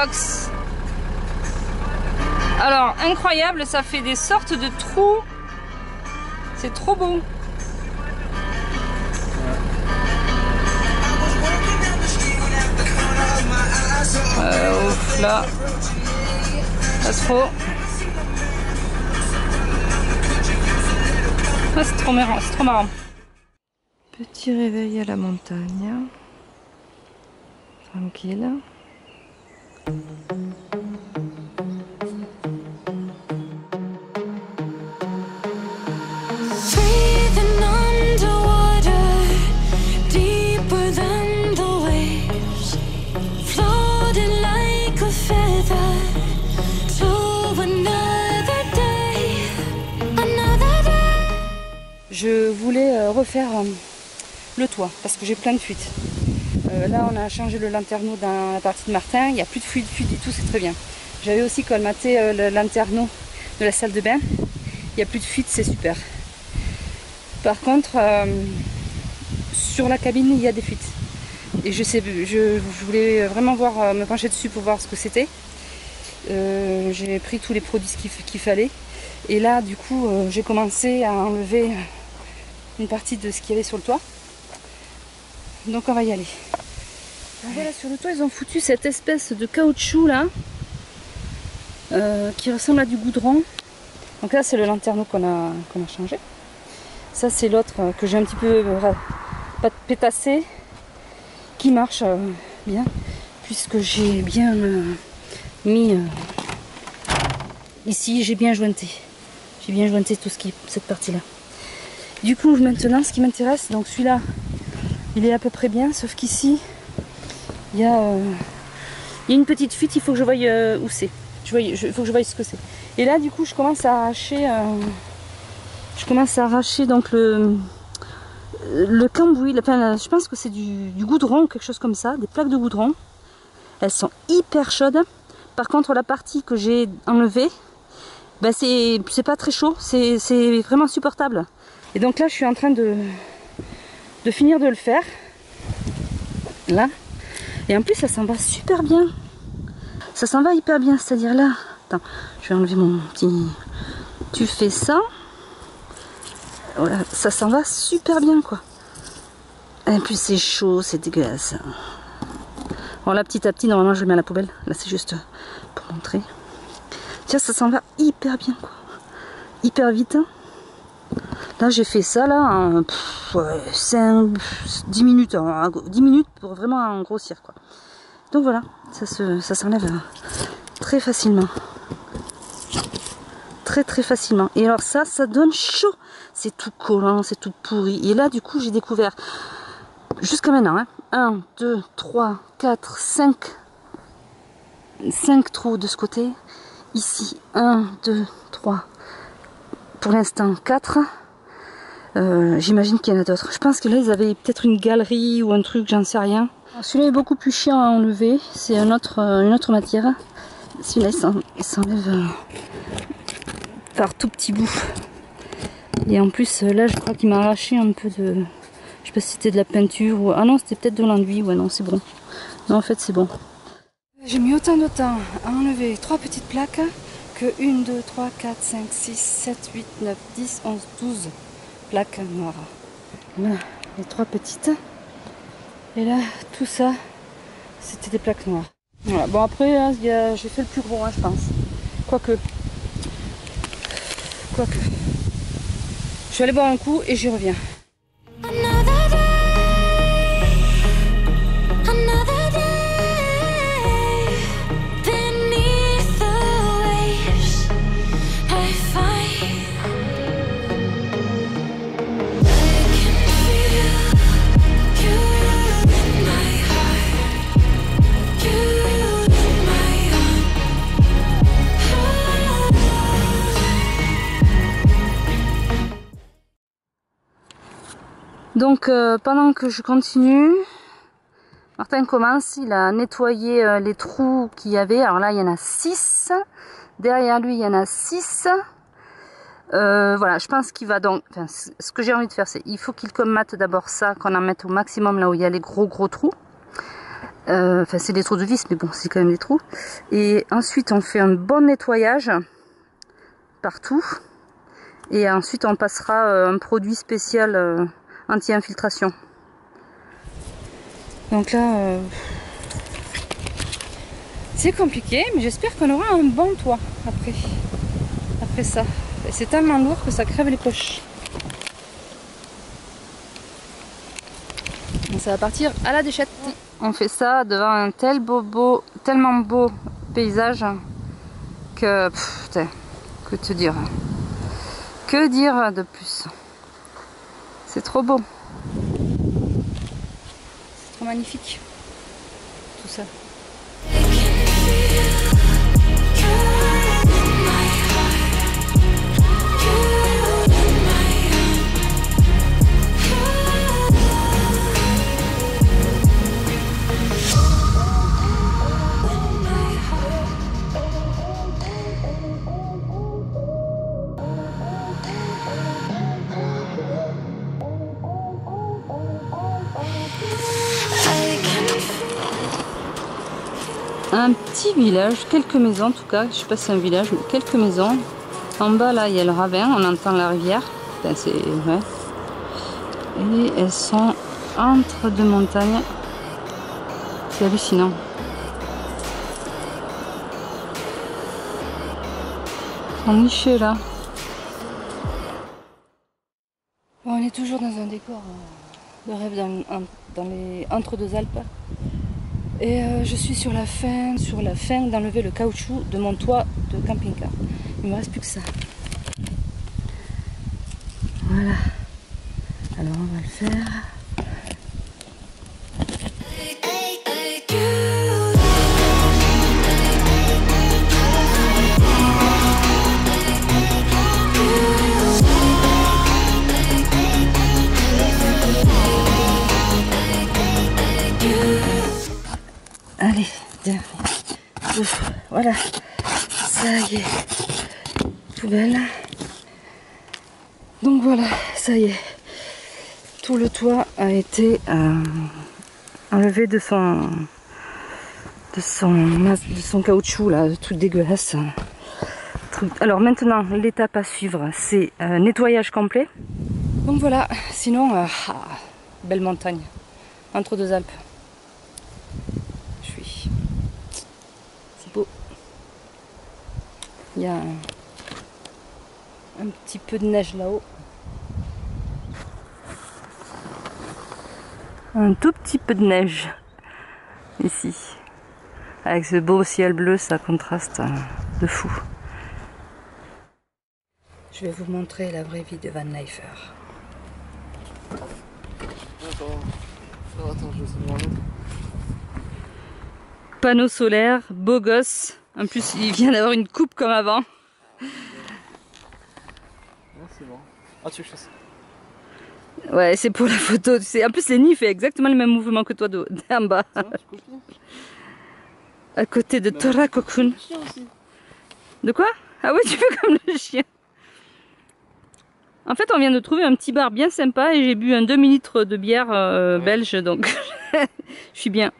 box. Alors, incroyable, ça fait des sortes de trous. C'est trop beau. Ouf, là. Pas trop. Ah, c'est trop marrant, c'est trop marrant. Petit réveil à la montagne. Tranquille. Je voulais refaire le toit parce que j'ai plein de fuites. Là on a changé le lanterneau dans la partie de Martin, il n'y a plus de fuite du tout, c'est très bien. J'avais aussi colmaté le lanterneau de la salle de bain, il n'y a plus de fuite, c'est super. Par contre sur la cabine il y a des fuites et je voulais vraiment me pencher dessus pour voir ce que c'était. J'ai pris tous les produits qu'il fallait et là du coup j'ai commencé à enlever une partie de ce qu'il y avait sur le toit, donc on va y aller. Alors voilà, sur le toit ils ont foutu cette espèce de caoutchouc là qui ressemble à du goudron. Donc là c'est le lanterneau qu'on a changé. Ça c'est l'autre que j'ai un petit peu pétassé, qui marche bien puisque j'ai bien mis ici, j'ai bien jointé tout ce qui est cette partie là. Du coup maintenant ce qui m'intéresse, donc celui-là il est à peu près bien, sauf qu'ici il y a une petite fuite, il faut que je voie où c'est. Il faut que je voie ce que c'est. Et là du coup je commence à arracher, donc le cambouis, enfin, je pense que c'est du goudron ou quelque chose comme ça, des plaques de goudron. Elles sont hyper chaudes. Par contre la partie que j'ai enlevée, ben c'est pas très chaud, c'est vraiment supportable. Et donc là je suis en train de finir de le faire. Là. Et en plus ça s'en va super bien. Ça s'en va hyper bien, c'est-à-dire là. Attends, je vais enlever mon petit. Tu fais ça. Voilà, ça s'en va super bien quoi. Et puis c'est chaud, c'est dégueulasse. Bon là petit à petit, normalement je le mets à la poubelle. Là c'est juste pour montrer. Tiens, ça s'en va hyper bien quoi. Hyper vite. Hein. Là j'ai fait ça là en 10 minutes. 10 minutes pour vraiment en grossir quoi. Donc voilà, ça s'enlève très facilement. Très facilement. Et alors ça donne chaud. C'est tout collant, c'est tout pourri. Et là du coup j'ai découvert jusqu'à maintenant, hein, 1, 2, 3, 4, 5 trous de ce côté. Ici, 1, 2, 3. Pour l'instant, 4. J'imagine qu'il y en a d'autres. Je pense que là, ils avaient peut-être une galerie ou un truc, j'en sais rien. Celui-là est beaucoup plus chiant à enlever. C'est une autre matière. Celui-là, il s'enlève par tout petit bout. Et en plus, là, je crois qu'il m'a arraché un peu de... Je sais pas si c'était de la peinture ou... Ah non, c'était peut-être de l'enduit. Ouais, non, c'est bon. Non, en fait, c'est bon. J'ai mis autant de temps à enlever 3 petites plaques que 1, 2, 3, 4, 5, 6, 7, 8, 9, 10, 11, 12 plaques noires. Là, les 3 petites. Et là, tout ça, c'était des plaques noires. Voilà. Bon, après, là, j'ai fait le plus gros, hein, je pense. Quoique. Je vais aller boire un coup et j'y reviens. Donc pendant que je continue, Martin commence, il a nettoyé les trous qu'il y avait. Alors là il y en a 6, derrière lui il y en a 6. Voilà, je pense qu'il va donc, enfin, ce que j'ai envie de faire c'est, il faut qu'il colmate d'abord ça, qu'on en mette au maximum là où il y a les gros trous. Enfin, c'est des trous de vis, mais bon, c'est quand même des trous. Et ensuite, on fait un bon nettoyage partout. Et ensuite, on passera un produit spécial anti-infiltration. Donc là, c'est compliqué, mais j'espère qu'on aura un bon toit après ça. Et c'est tellement lourd que ça crève les poches. Donc ça va partir à la déchette. On fait ça devant un tellement beau paysage que que te dire. Que dire de plus? C'est trop beau. C'est trop magnifique. Tout ça. Un petit village, quelques maisons en tout cas, je sais pas si c'est un village, mais quelques maisons. En bas là il y a le ravin, on entend la rivière. Enfin, c'est ouais. Et elles sont entre deux montagnes. C'est hallucinant. Elles sont nichées là. Bon, on est toujours dans un décor de rêve dans les entre-deux-Alpes. Et je suis sur la fin d'enlever le caoutchouc de mon toit de camping-car. Il me reste plus que ça. Voilà. Alors on va le faire. Allez, dernier. Ouf, voilà, ça y est, poubelle. Donc voilà, ça y est, tout le toit a été enlevé de son caoutchouc là, tout dégueulasse. Alors maintenant, l'étape à suivre, c'est nettoyage complet. Donc voilà, sinon, belle montagne, entre deux Alpes. Il y a un petit peu de neige là-haut. Un tout petit peu de neige ici. Avec ce beau ciel bleu, ça contraste de fou. Je vais vous montrer la vraie vie de Van Leifer. Attends, je vais demander. Panneau solaire, beau gosse. En plus, il vient d'avoir une coupe comme avant. C'est bon. Ah, tu veux que je fasse ça? Ouais, c'est pour la photo. En plus, Lenny fait exactement le même mouvement que toi d'en bas. À côté de Torakokun. De quoi? Ah oui, tu fais comme le chien. En fait, on vient de trouver un petit bar bien sympa et j'ai bu un demi-litre de bière belge, donc je suis bien.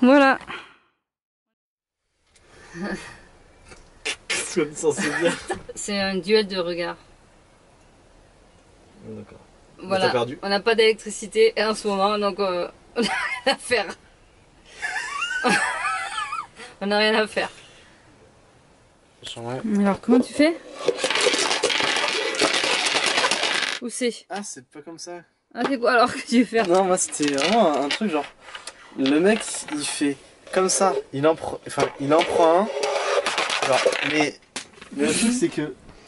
Voilà. C'est un duel de regard. D'accord. Voilà. On n'a pas d'électricité en ce moment, donc on n'a rien à faire. On n'a rien à faire. Alors comment tu fais? Où c'est? Ah, c'est pas comme ça. Ah, c'est quoi alors que tu veux faire? Non, moi c'était vraiment un truc genre. Le mec il fait comme ça, il en prend un. Genre, mais le truc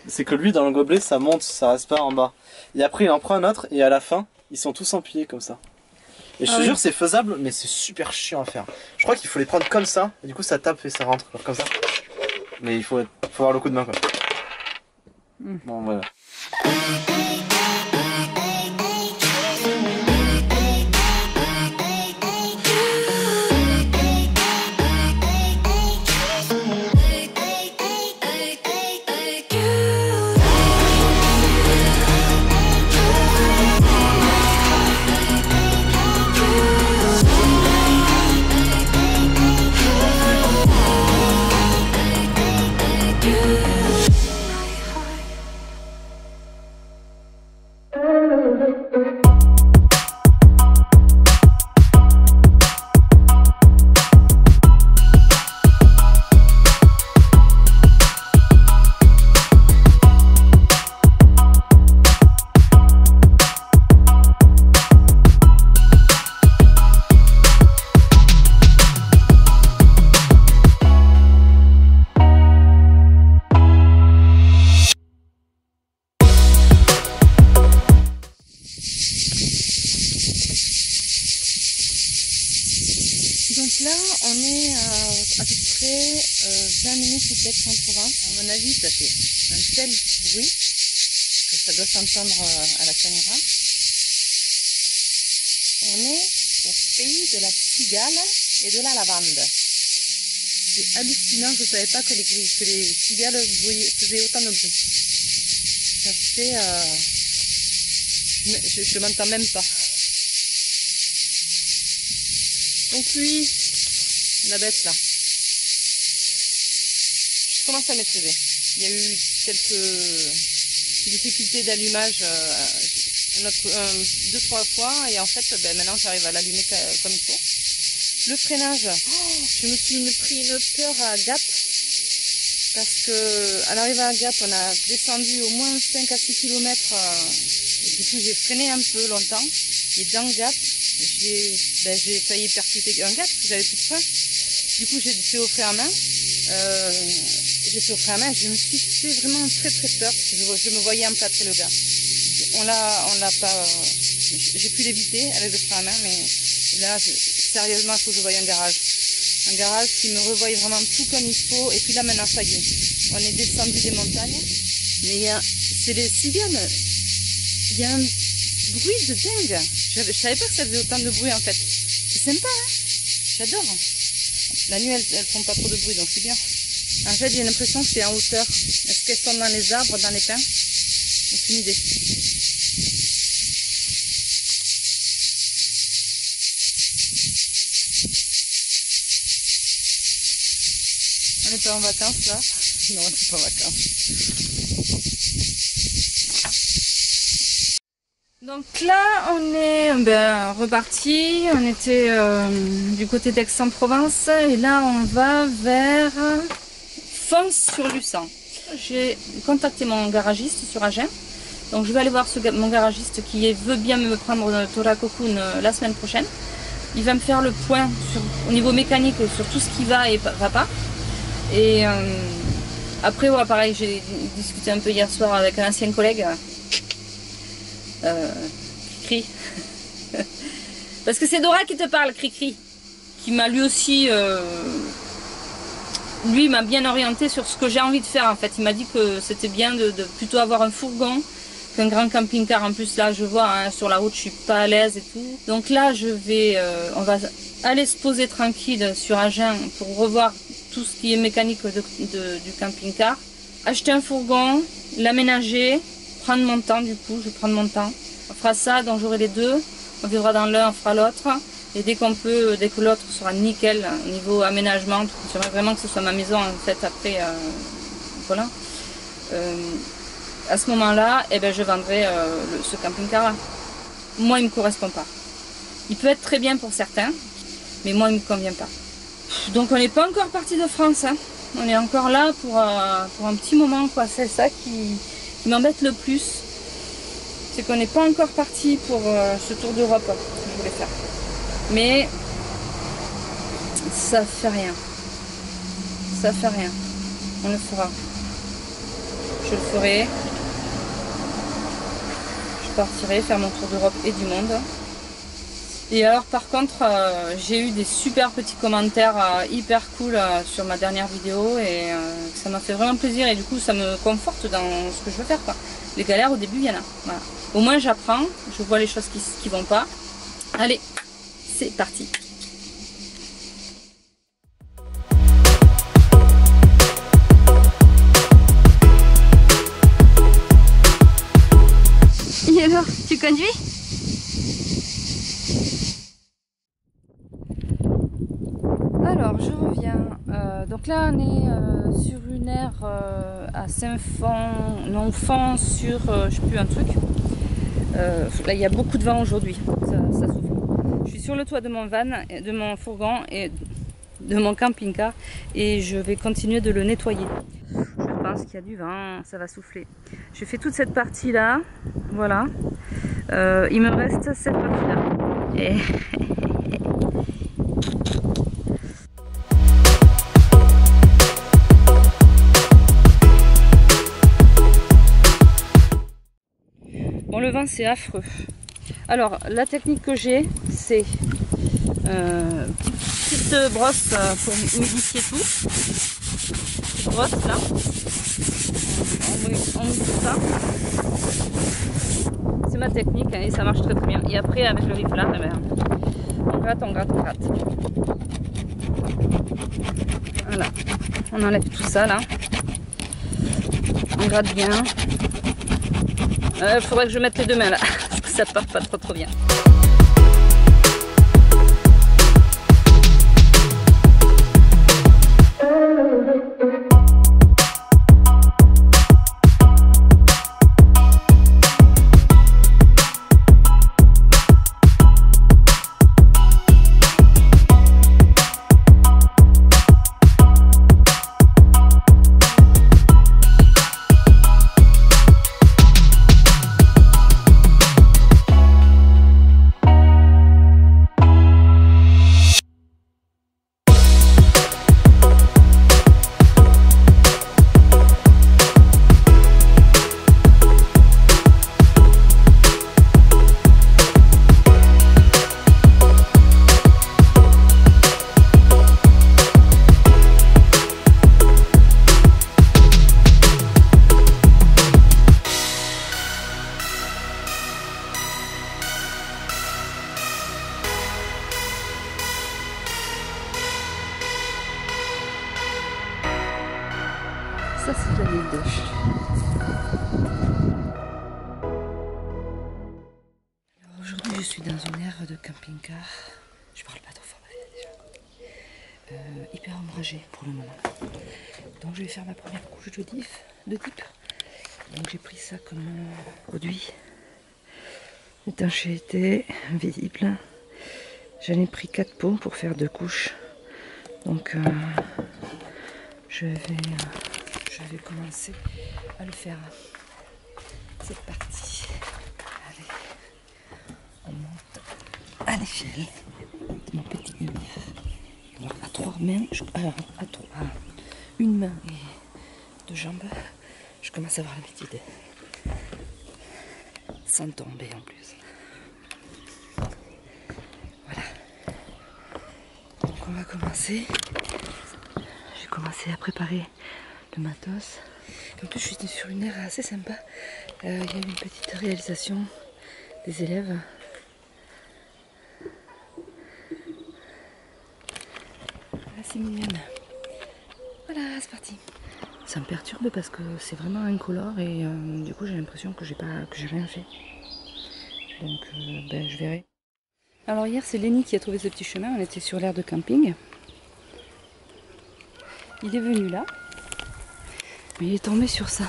c'est que lui dans le gobelet ça monte, ça reste pas en bas. Et après il en prend un autre et à la fin ils sont tous empilés comme ça. Et je te jure c'est faisable mais c'est super chiant à faire. Je crois qu'il faut les prendre comme ça et du coup ça tape et ça rentre comme ça. Mais il faut avoir le coup de main quoi. Bon voilà. à peu près 20 minutes d'Aix-en-Provence. À mon avis, ça fait un tel bruit que ça doit s'entendre à la caméra. On est au pays de la cigale et de la lavande. C'est hallucinant, je ne savais pas que les cigales faisaient autant de bruit. Ça fait... je m'entends même pas. Donc lui, la bête là, je commence à maîtriser. Il y a eu quelques difficultés d'allumage 2-3 fois et en fait maintenant j'arrive à l'allumer comme il faut. Le freinage, je me suis pris une peur à Gap parce que à l'arrivée à Gap on a descendu au moins 5 à 6 km et du coup j'ai freiné un peu longtemps et dans Gap j'ai failli percuter un gars parce que j'avais plus de frein. Du coup j'ai fait au frein à main. Je me suis fait vraiment très très peur parce que je me voyais emplâtrer le gars. On l'a pas. J'ai pu l'éviter avec le frein à main, mais là sérieusement il faut que je voie un garage. Un garage qui me revoie vraiment tout comme il faut. Et puis là maintenant ça y est. On est descendu des montagnes. Mais c'est les cigales. Il y a un bruit de dingue. Je savais pas que ça faisait autant de bruit en fait. C'est sympa, hein. J'adore. La nuit, elles font pas trop de bruit, donc c'est bien. En fait, j'ai l'impression que c'est en hauteur. Est-ce qu'elles sont dans les arbres, dans les pins? Aucune idée. On n'est pas en vacances là? Non, on n'est pas en vacances. Donc là, on est reparti. On était du côté d'Aix-en-Provence et là, on va vers Fons-sur-Luçon. J'ai contacté mon garagiste sur Agen. Donc je vais aller voir mon garagiste qui veut bien me prendre le Toracocoon la semaine prochaine. Il va me faire le point au niveau mécanique sur tout ce qui va et va pas. Et après, ouais, pareil, j'ai discuté un peu hier soir avec un ancien collègue. Cri-cri. Parce que c'est Dora qui te parle, Cri-cri. Qui m'a lui aussi... lui m'a bien orienté sur ce que j'ai envie de faire en fait. Il m'a dit que c'était bien de plutôt avoir un fourgon qu'un grand camping-car. En plus là je vois hein, sur la route je suis pas à l'aise et tout. Donc là je vais... on va aller se poser tranquille sur Agen pour revoir tout ce qui est mécanique du camping-car. Acheter un fourgon, l'aménager. Prendre mon temps du coup, je vais prendre mon temps. On fera ça, donc j'aurai les deux. On vivra dans l'un, on fera l'autre. Et dès qu'on peut, dès que l'autre sera nickel au niveau aménagement, j'aimerais vraiment que ce soit ma maison en fait après. Voilà. À ce moment-là, eh ben, je vendrai ce camping-car là. Moi il me correspond pas. Il peut être très bien pour certains, mais moi il me convient pas. Donc on n'est pas encore parti de France. Hein. On est encore là pour un petit moment quoi. C'est ça qui m'embête le plus, c'est qu'on n'est pas encore parti pour ce tour d'Europe que je voulais faire. Mais ça fait rien. Ça fait rien. On le fera. Je le ferai. Je partirai faire mon tour d'Europe et du monde. Et alors par contre, j'ai eu des super petits commentaires hyper cool sur ma dernière vidéo et ça m'a fait vraiment plaisir et du coup ça me conforte dans ce que je veux faire quoi. Les galères au début il y en a. Voilà. Au moins j'apprends, je vois les choses qui vont pas. Allez, c'est parti. Et alors, tu conduis ? Alors je reviens, donc là on est sur une aire à Saint-Fond, non Fond sur, je sais plus un truc, là il y a beaucoup de vent aujourd'hui, ça souffle. Je suis sur le toit de mon van, de mon fourgon et de mon camping-car et je vais continuer de le nettoyer. Je pense qu'il y a du vent, ça va souffler. J'ai fait toute cette partie là, voilà, il me reste cette partie là. Et bon, le vent c'est affreux. Alors la technique que j'ai c'est petite petite brosse pour humidifier tout. Petite brosse là. On mouille tout ça. C'est ma technique hein, et ça marche très très bien. Et après avec le rifle là, eh ben, on gratte, on gratte, on gratte. Voilà. On enlève tout ça là. On gratte bien. Faudrait que je mette les deux mains là, parce que ça part pas trop bien. Ça c'est la ville d'Auch. Aujourd'hui je suis dans une aire de camping-car. Je parle pas trop fort déjà. Hyper ombragée pour le moment. Donc je vais faire ma première couche de dip. Donc j'ai pris ça comme produit. Étanchéité visible. J'en ai pris 4 pots pour faire 2 couches. Donc je vais commencer à le faire. C'est parti. Allez, on monte à l'échelle de ma petite lumière. Alors à 3 mains, à une main et 2 jambes, je commence à avoir l'habitude. Sans tomber en plus. Voilà. Donc on va commencer. J'ai commencé à préparer le matos. En plus je suis sur une aire assez sympa. Il y a eu une petite réalisation des élèves. Voilà, c'est mignonne. Voilà, c'est parti. Ça me perturbe parce que c'est vraiment incolore et du coup j'ai l'impression que j'ai rien fait. Donc je verrai. Alors hier c'est Lenny qui a trouvé ce petit chemin. On était sur l'aire de camping. Il est venu là. Mais il est tombé sur ça.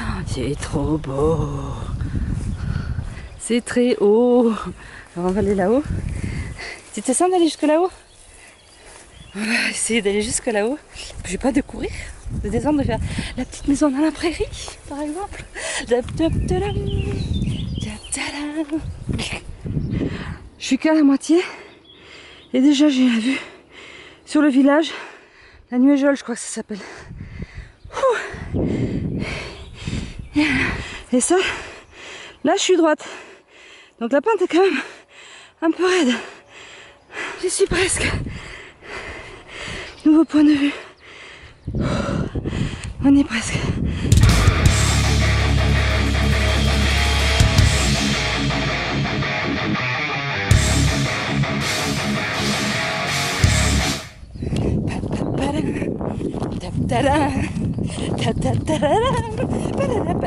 Oh, c'est trop beau. C'est très haut. Alors on va aller là-haut. Tu te sens d'aller jusque là-haut? On va essayer d'aller jusque là-haut. Je vais pas de courir, de descendre, de faire la petite maison dans la prairie, par exemple. Je suis qu'à la moitié. Et déjà j'ai la vue sur le village. La Nuéjole, je crois que ça s'appelle. Et ça, là je suis droite. Donc la pente est quand même un peu raide. J'y suis presque. Nouveau point de vue. On y est presque.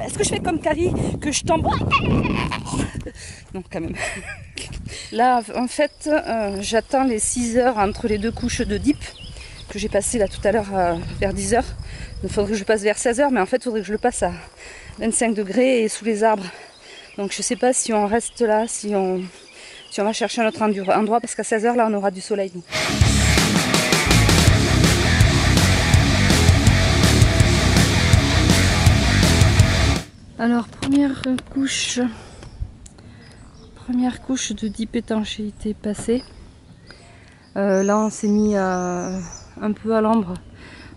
Est-ce que je fais comme Carrie, que je tombe? Non, quand même. Là, en fait, j'attends les 6 heures entre les 2 couches de dip que j'ai passé là tout à l'heure vers 10 heures. Il faudrait que je passe vers 16 heures, mais en fait, il faudrait que je le passe à 25 degrés et sous les arbres. Donc, je sais pas si on reste là, si on va chercher un autre endroit, parce qu'à 16 heures, là, on aura du soleil. Donc. Alors première couche de dip étanchéité passée. Là on s'est mis un peu à l'ombre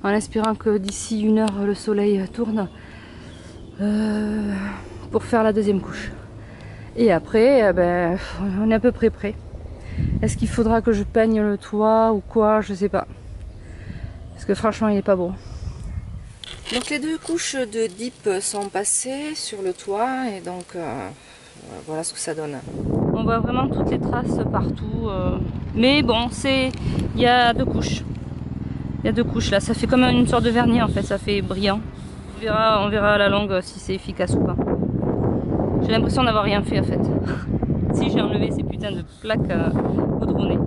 en espérant que d'ici 1 heure le soleil tourne pour faire la deuxième couche. Et après on est à peu près prêt. Est-ce qu'il faudra que je peigne le toit ou quoi? Je sais pas. Parce que franchement, il est pas beau. Donc les 2 couches de dip sont passées sur le toit et donc voilà ce que ça donne. On voit vraiment toutes les traces partout. Mais bon, il y a 2 couches. Il y a 2 couches là. Ça fait comme une sorte de vernis en fait. Ça fait brillant. On verra à la longue si c'est efficace ou pas. J'ai l'impression d'avoir rien fait en fait. Si j'ai enlevé ces putains de plaques goudronnées.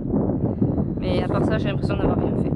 Mais à part ça, j'ai l'impression d'avoir rien fait.